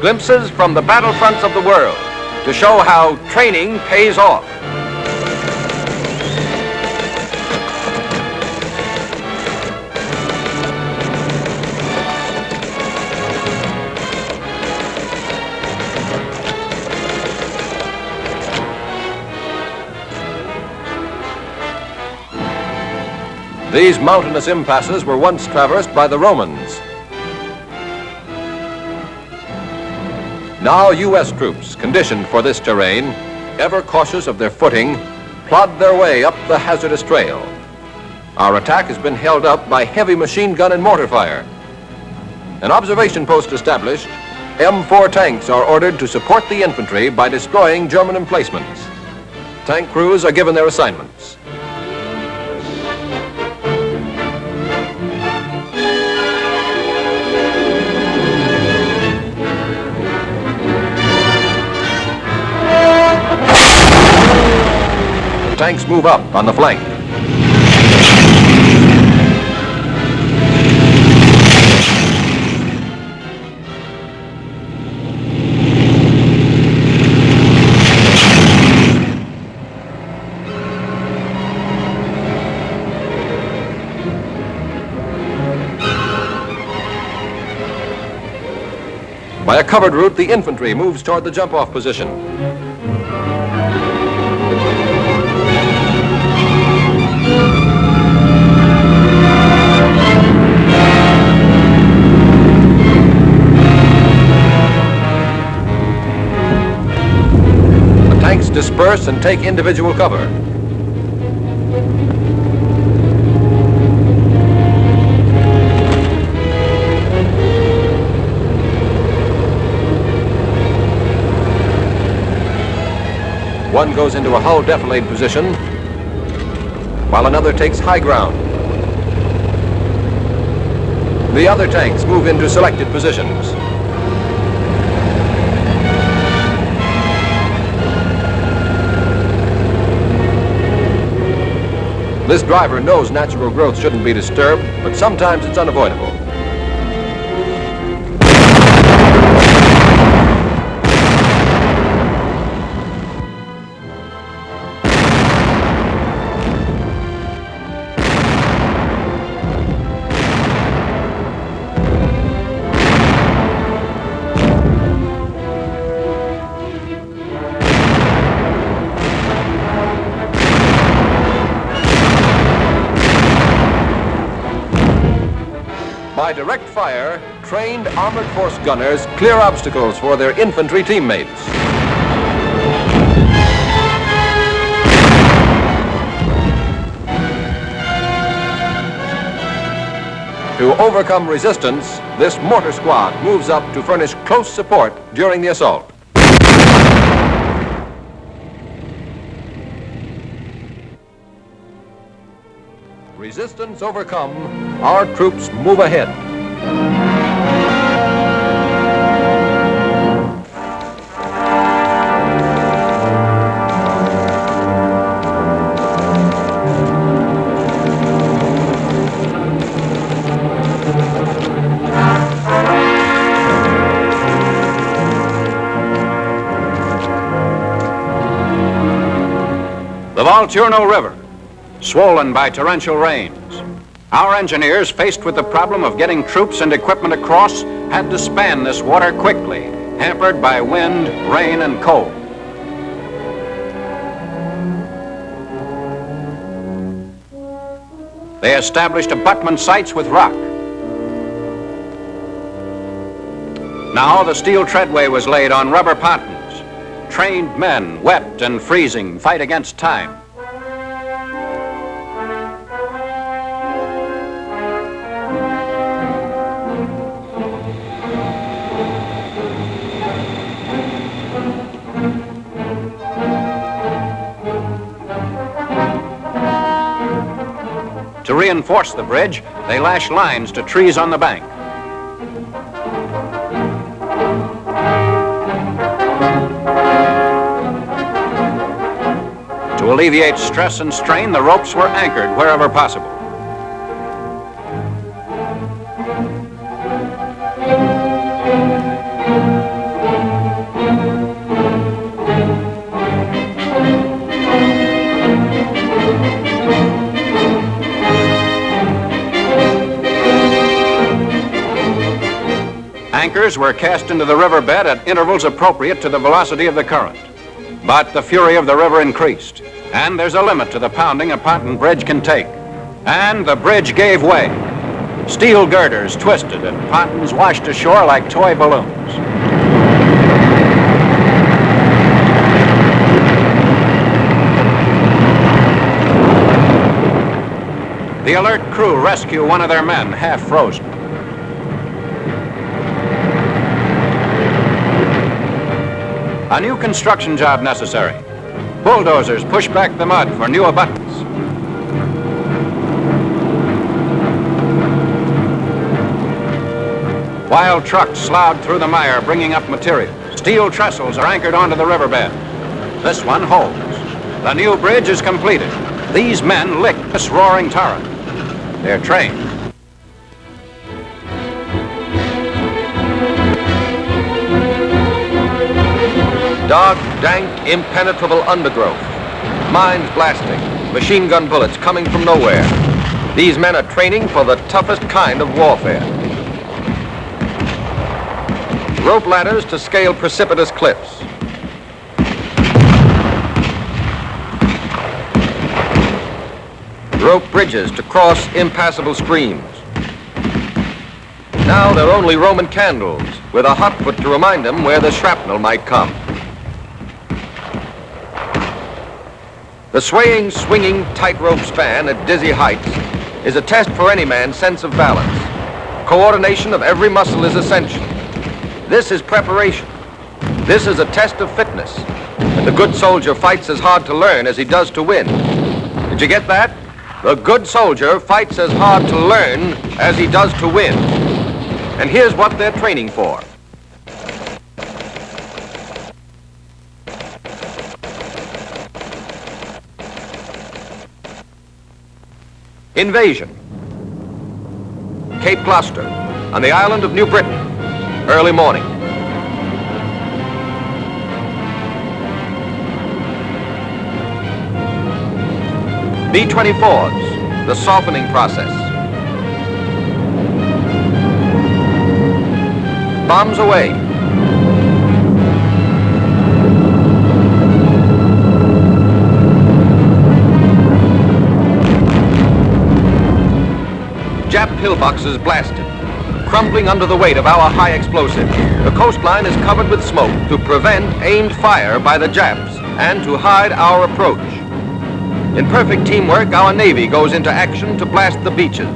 Glimpses from the battlefronts of the world to show how training pays off. These mountainous impasses were once traversed by the Romans. Now U.S. troops, conditioned for this terrain, ever cautious of their footing, plod their way up the hazardous trail. Our attack has been held up by heavy machine gun and mortar fire. An observation post established, M4 tanks are ordered to support the infantry by destroying German emplacements. Tank crews are given their assignments. Tanks move up on the flank. By a covered route, the infantry moves toward the jump-off position. Tanks disperse and take individual cover. One goes into a hull defilade position, while another takes high ground. The other tanks move into selected positions. This driver knows natural growth shouldn't be disturbed, but sometimes it's unavoidable. By direct fire, trained armored force gunners clear obstacles for their infantry teammates. To overcome resistance, this mortar squad moves up to furnish close support during the assault. Resistance overcome, our troops move ahead. The VOLTURNO River, swollen by torrential rains. Our engineers, faced with the problem of getting troops and equipment across, had to span this water quickly, hampered by wind, rain, and cold. They established abutment sites with rock. Now the steel treadway was laid on rubber pontons. Trained men, wet and freezing, fight against time. To reinforce the bridge, they lash lines to trees on the bank. To alleviate stress and strain, the ropes were anchored wherever possible. Anchors were cast into the riverbed at intervals appropriate to the velocity of the current. But the fury of the river increased, and there's a limit to the pounding a ponton bridge can take. And the bridge gave way. Steel girders twisted and pontons washed ashore like toy balloons. The alert crew rescue one of their men, half frozen. A new construction job necessary. Bulldozers push back the mud for new abutments. While trucks sloughed through the mire, bringing up material. Steel trestles are anchored onto the riverbed. This one holds. The new bridge is completed. These men lick this roaring torrent. They're trained. Dark, dank, impenetrable undergrowth. Mines blasting. Machine gun bullets coming from nowhere. These men are training for the toughest kind of warfare. Rope ladders to scale precipitous cliffs. Rope bridges to cross impassable streams. Now they're only Roman candles, with a hot foot to remind them where the shrapnel might come. The swaying, swinging tightrope span at dizzy heights is a test for any man's sense of balance. Coordination of every muscle is essential. This is preparation. This is a test of fitness. And the good soldier fights as hard to learn as he does to win. Did you get that? The good soldier fights as hard to learn as he does to win. And here's what they're training for. Invasion. Cape Gloucester, on the island of New Britain, early morning. B-24s, the softening process. Bombs away. Jap pillboxes blasted, crumbling under the weight of our high explosive. The coastline is covered with smoke to prevent aimed fire by the Japs and to hide our approach. In perfect teamwork, our Navy goes into action to blast the beaches.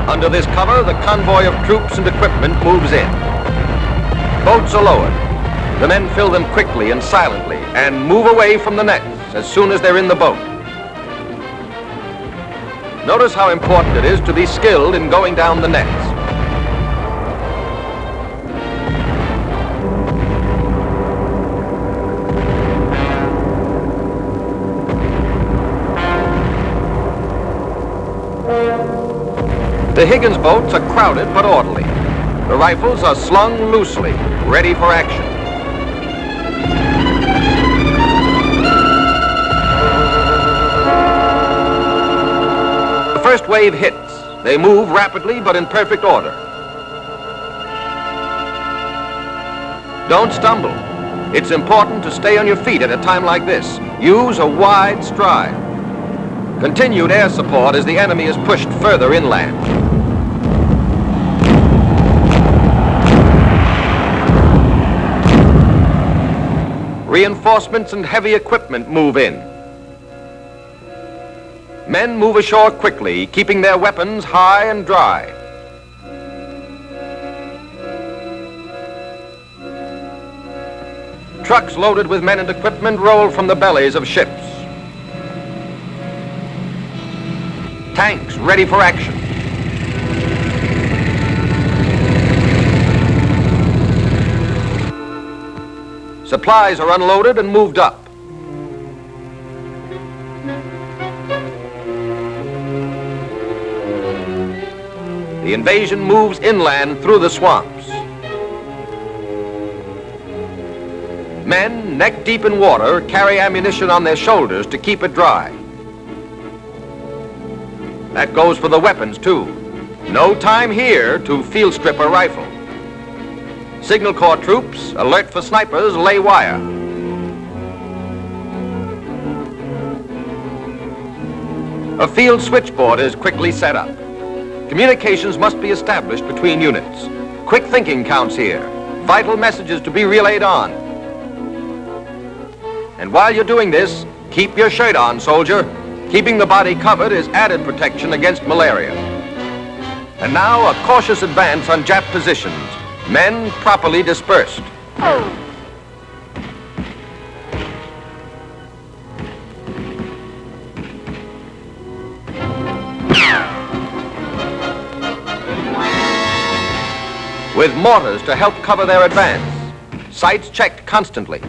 Under this cover, the convoy of troops and equipment moves in. Boats are lowered. The men fill them quickly and silently and move away from the nets as soon as they're in the boat. Notice how important it is to be skilled in going down the nets. The Higgins boats are crowded but orderly. The rifles are slung loosely, ready for action. The first wave hits. They move rapidly but in perfect order. Don't stumble. It's important to stay on your feet at a time like this. Use a wide stride. Continued air support as the enemy is pushed further inland. Reinforcements and heavy equipment move in. Men move ashore quickly, keeping their weapons high and dry. Trucks loaded with men and equipment roll from the bellies of ships. Tanks ready for action. Supplies are unloaded and moved up. The invasion moves inland through the swamps. Men, neck deep in water, carry ammunition on their shoulders to keep it dry. That goes for the weapons, too. No time here to field strip a rifle. Signal Corps troops, alert for snipers, lay wire. A field switchboard is quickly set up. Communications must be established between units. Quick thinking counts here. Vital messages to be relayed on. And while you're doing this, keep your shirt on, soldier. Keeping the body covered is added protection against malaria. And now a cautious advance on Jap positions. Men properly dispersed. With mortars to help cover their advance. Sights checked constantly.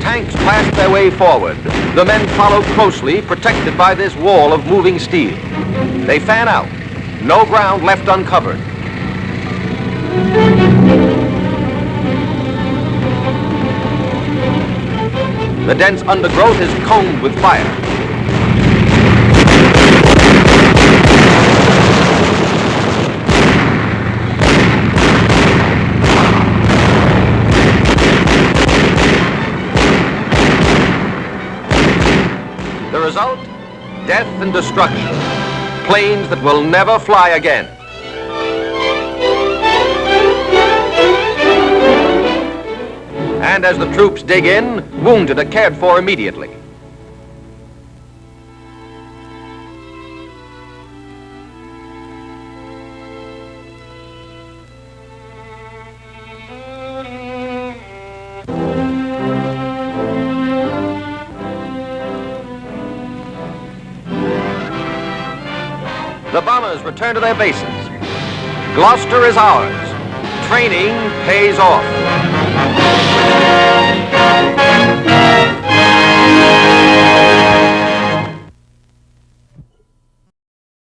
Tanks blast their way forward. The men follow closely, protected by this wall of moving steel. They fan out. No ground left uncovered. The dense undergrowth is combed with fire. The result? Death and destruction. Planes that will never fly again. And as the troops dig in, wounded are cared for immediately. The bombers return to their bases. Gloucester is ours. Training pays off.